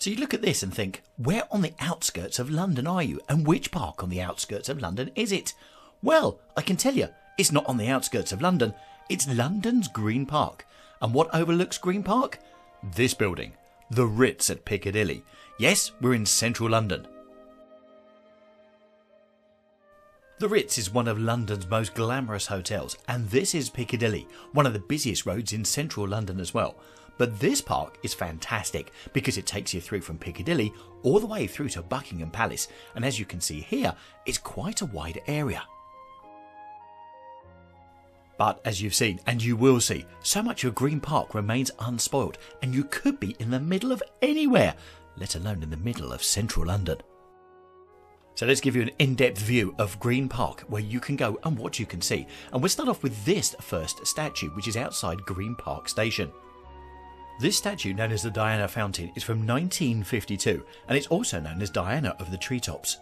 So you look at this and think, where on the outskirts of London are you? And which park on the outskirts of London is it? Well, I can tell you, it's not on the outskirts of London. It's London's Green Park. And what overlooks Green Park? This building, the Ritz at Piccadilly. Yes, we're in central London. The Ritz is one of London's most glamorous hotels, and this is Piccadilly, one of the busiest roads in central London as well. But this park is fantastic because it takes you through from Piccadilly all the way through to Buckingham Palace, and as you can see here, it's quite a wide area. But as you've seen, and you will see, so much of Green Park remains unspoilt, and you could be in the middle of anywhere, let alone in the middle of central London. So let's give you an in-depth view of Green Park, where you can go and what you can see. And we'll start off with this first statue, which is outside Green Park Station. This statue, known as the Diana Fountain, is from 1952, and it's also known as Diana of the Treetops.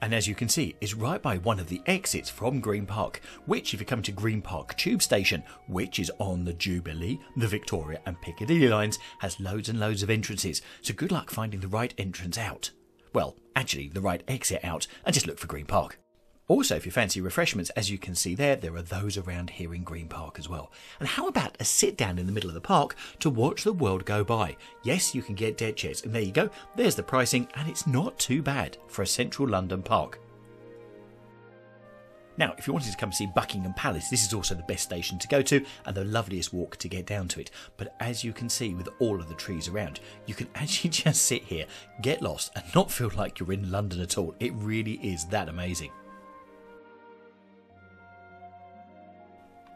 And as you can see, is right by one of the exits from Green Park, which if you come to Green Park Tube Station, which is on the Jubilee, the Victoria and Piccadilly lines, has loads and loads of entrances, so good luck finding the right entrance out. Well, actually the right exit out, and just look for Green Park. Also, if you fancy refreshments, as you can see there are those around here in Green Park as well. And how about a sit down in the middle of the park to watch the world go by? Yes, you can get deck chairs, and there you go, there's the pricing, and it's not too bad for a central London park. Now, if you wanted to come see Buckingham Palace, this is also the best station to go to and the loveliest walk to get down to it. But as you can see with all of the trees around, you can actually just sit here, get lost and not feel like you're in London at all. It really is that amazing.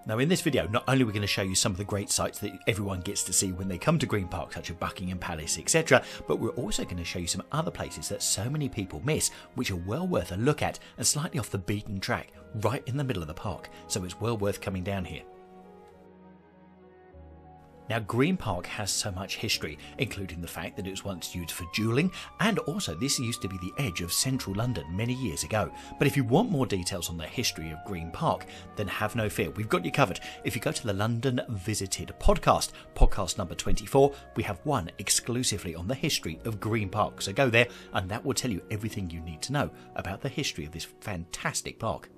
Now in this video, not only are we going to show you some of the great sights that everyone gets to see when they come to Green Park, such as Buckingham Palace, etc., but we're also going to show you some other places that so many people miss, which are well worth a look at and slightly off the beaten track, right in the middle of the park, so it's well worth coming down here. Now Green Park has so much history, including the fact that it was once used for duelling, and also this used to be the edge of central London many years ago. But if you want more details on the history of Green Park, then have no fear, we've got you covered. If you go to the London Visited podcast, podcast number 24, we have one exclusively on the history of Green Park, so go there and that will tell you everything you need to know about the history of this fantastic park.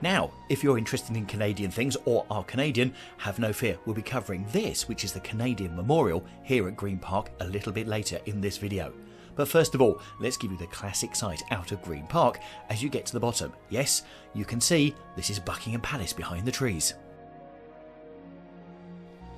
Now, if you're interested in Canadian things or are Canadian, have no fear, we'll be covering this, which is the Canadian Memorial, here at Green Park a little bit later in this video. But first of all, let's give you the classic sight out of Green Park as you get to the bottom. Yes, you can see this is Buckingham Palace behind the trees.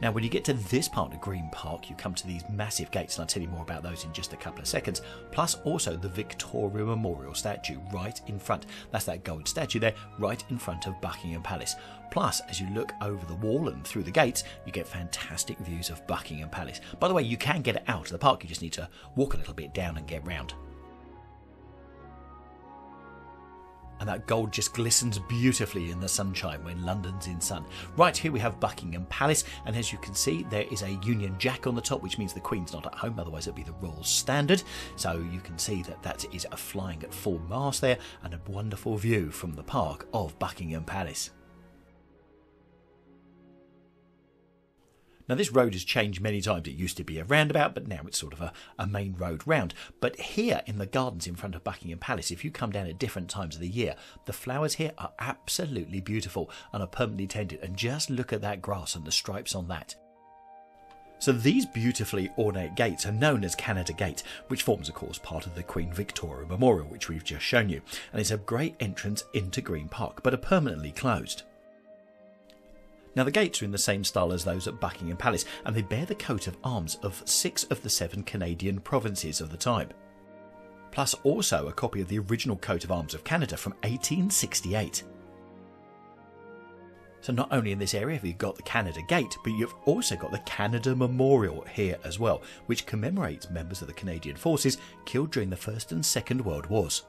Now when you get to this part of Green Park, you come to these massive gates, and I'll tell you more about those in just a couple of seconds, plus also the Victoria Memorial statue right in front. That's that gold statue there, right in front of Buckingham Palace. Plus, as you look over the wall and through the gates, you get fantastic views of Buckingham Palace. By the way, you can get out of the park, you just need to walk a little bit down and get round. And that gold just glistens beautifully in the sunshine when London's in sun. Right here we have Buckingham Palace, and as you can see there is a Union Jack on the top, which means the Queen's not at home, otherwise it'd be the Royal Standard. So you can see that that is flying at full mast there, and a wonderful view from the park of Buckingham Palace. Now this road has changed many times. It used to be a roundabout, but now it's sort of a main road round. But here in the gardens in front of Buckingham Palace, if you come down at different times of the year, the flowers here are absolutely beautiful and are permanently tended. And just look at that grass and the stripes on that. So these beautifully ornate gates are known as Canada Gate, which forms of course part of the Queen Victoria Memorial, which we've just shown you. And it's a great entrance into Green Park, but are permanently closed. Now the gates are in the same style as those at Buckingham Palace, and they bear the coat of arms of 6 of the 7 Canadian provinces of the time. Plus also a copy of the original coat of arms of Canada from 1868. So not only in this area have you got the Canada Gate, but you've also got the Canada Memorial here as well, which commemorates members of the Canadian forces killed during the First and Second World Wars.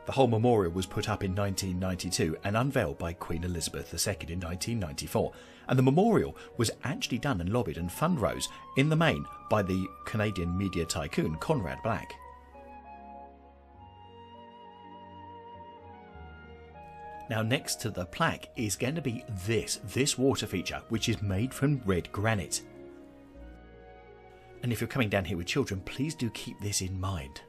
The whole memorial was put up in 1992 and unveiled by Queen Elizabeth II in 1994. And the memorial was actually done and lobbied and fundraised in the main by the Canadian media tycoon Conrad Black. Now next to the plaque is going to be this water feature, which is made from red granite. And if you're coming down here with children, please do keep this in mind.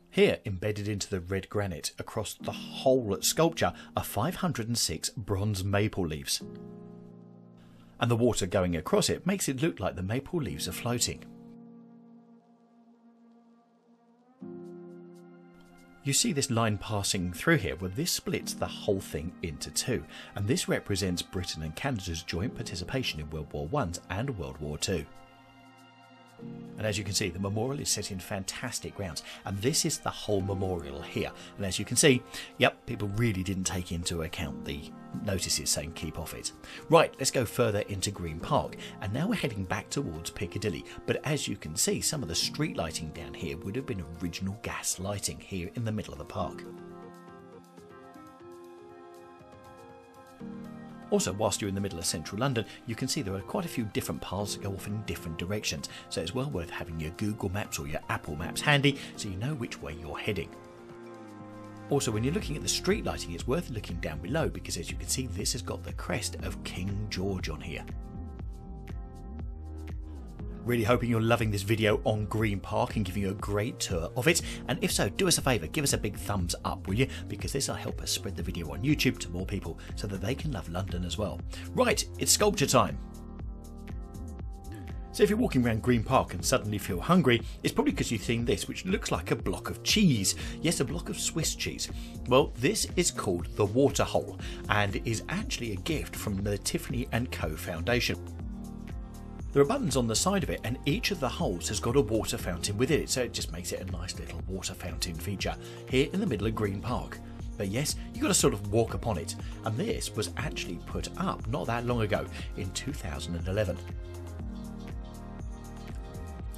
Here, embedded into the red granite across the whole sculpture, are 506 bronze maple leaves. And the water going across it makes it look like the maple leaves are floating. You see this line passing through here, well, this splits the whole thing into two, and this represents Britain and Canada's joint participation in World War I and World War II. And as you can see, the memorial is set in fantastic grounds, and this is the whole memorial here. And as you can see, yep, people really didn't take into account the notices saying keep off it. Right, let's go further into Green Park, and now we're heading back towards Piccadilly. But as you can see, some of the street lighting down here would have been original gas lighting here in the middle of the park. Also, whilst you're in the middle of central London, you can see there are quite a few different paths that go off in different directions, so it's well worth having your Google Maps or your Apple Maps handy so you know which way you're heading. Also, when you're looking at the street lighting, it's worth looking down below because, as you can see, this has got the crest of King George on here. Really hoping you're loving this video on Green Park and giving you a great tour of it. And if so, do us a favour, give us a big thumbs up, will you? Because this will help us spread the video on YouTube to more people so that they can love London as well. Right, it's sculpture time. So if you're walking around Green Park and suddenly feel hungry, it's probably because you've seen this, which looks like a block of cheese. Yes, a block of Swiss cheese. Well, this is called the Waterhole and is actually a gift from the Tiffany & Co Foundation. There are buttons on the side of it, and each of the holes has got a water fountain within it, so it just makes it a nice little water fountain feature here in the middle of Green Park. But yes, you've got to sort of walk upon it, and this was actually put up not that long ago in 2011.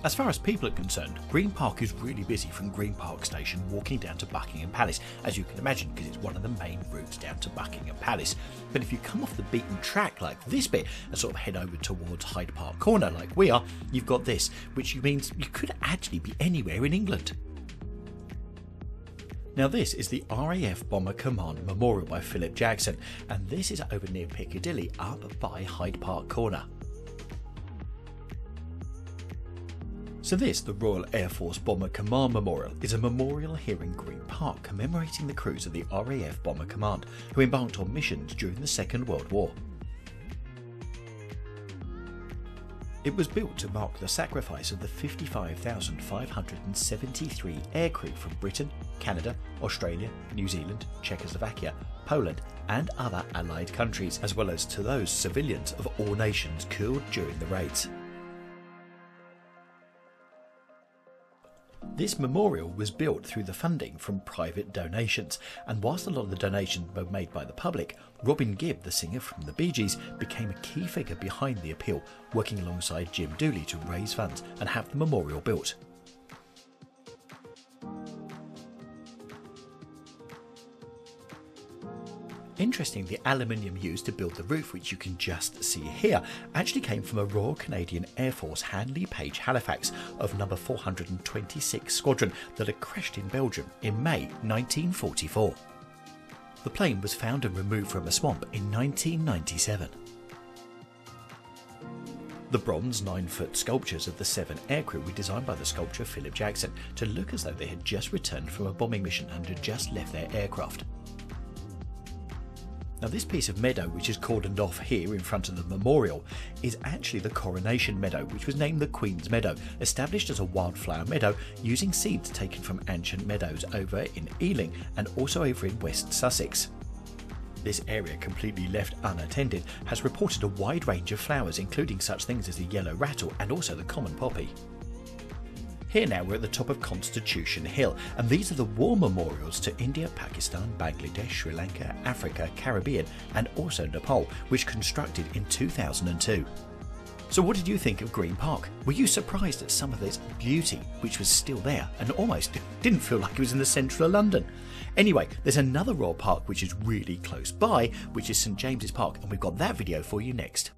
As far as people are concerned, Green Park is really busy from Green Park Station walking down to Buckingham Palace, as you can imagine, because it's one of the main routes down to Buckingham Palace. But if you come off the beaten track like this bit and sort of head over towards Hyde Park Corner like we are, you've got this, which means you could actually be anywhere in England. Now this is the RAF Bomber Command Memorial by Philip Jackson, and this is over near Piccadilly up by Hyde Park Corner. So this, the Royal Air Force Bomber Command Memorial, is a memorial here in Green Park commemorating the crews of the RAF Bomber Command who embarked on missions during the Second World War. It was built to mark the sacrifice of the 55,573 aircrew from Britain, Canada, Australia, New Zealand, Czechoslovakia, Poland and other Allied countries, as well as to those civilians of all nations killed during the raids. This memorial was built through the funding from private donations, and whilst a lot of the donations were made by the public, Robin Gibb, the singer from the Bee Gees, became a key figure behind the appeal, working alongside Jim Dooley to raise funds and have the memorial built. Interesting, the aluminium used to build the roof, which you can just see here, actually came from a Royal Canadian Air Force Handley Page Halifax of No. 426 Squadron that had crashed in Belgium in May 1944. The plane was found and removed from a swamp in 1997. The bronze 9-foot sculptures of the 7 aircrew were designed by the sculptor Philip Jackson to look as though they had just returned from a bombing mission and had just left their aircraft. Now this piece of meadow, which is cordoned off here in front of the memorial, is actually the Coronation Meadow, which was named the Queen's Meadow, established as a wildflower meadow using seeds taken from ancient meadows over in Ealing and also over in West Sussex. This area, completely left unattended, has reported a wide range of flowers, including such things as the yellow rattle and also the common poppy. Here now we're at the top of Constitution Hill, and these are the war memorials to India, Pakistan, Bangladesh, Sri Lanka, Africa, Caribbean and also Nepal, which constructed in 2002. So what did you think of Green Park? Were you surprised at some of this beauty which was still there and almost didn't feel like it was in the centre of London? Anyway, there's another royal park which is really close by, which is St James's Park, and we've got that video for you next.